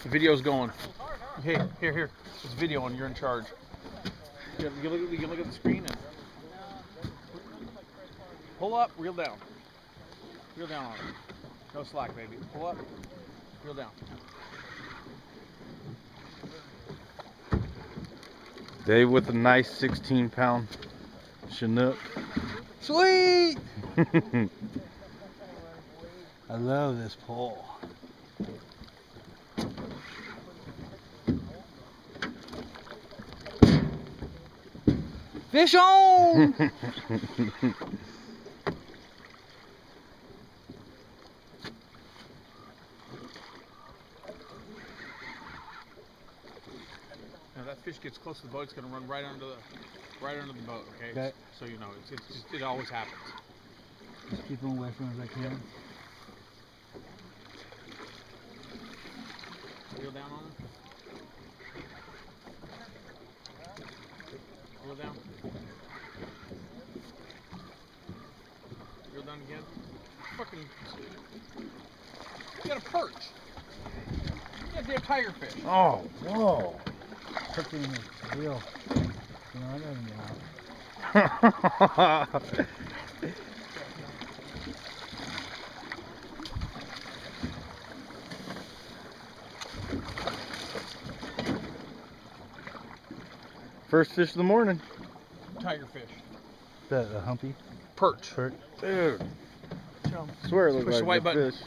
The video's going. Hey, here. It's video and you're in charge. You look at the screen and pull up, reel down. Reel down on it. No slack, baby. Pull up, reel down. Dave with a nice 16-pound Chinook. Sweet! I love this pole. Fish on! Now that fish gets close to the boat, it's gonna run right under the boat. Okay. So you know, it always happens. Just keep them away from as I can. Reel down on him. Reel down. Reel down again. Fucking. You got a perch. You got a damn tiger fish. Oh, whoa. Hooking is real. You know, I don't know. First fish of the morning. Tiger fish. Is that a humpy? Perch. Perch. Dude. Swear it looks Push like the white a button. fish.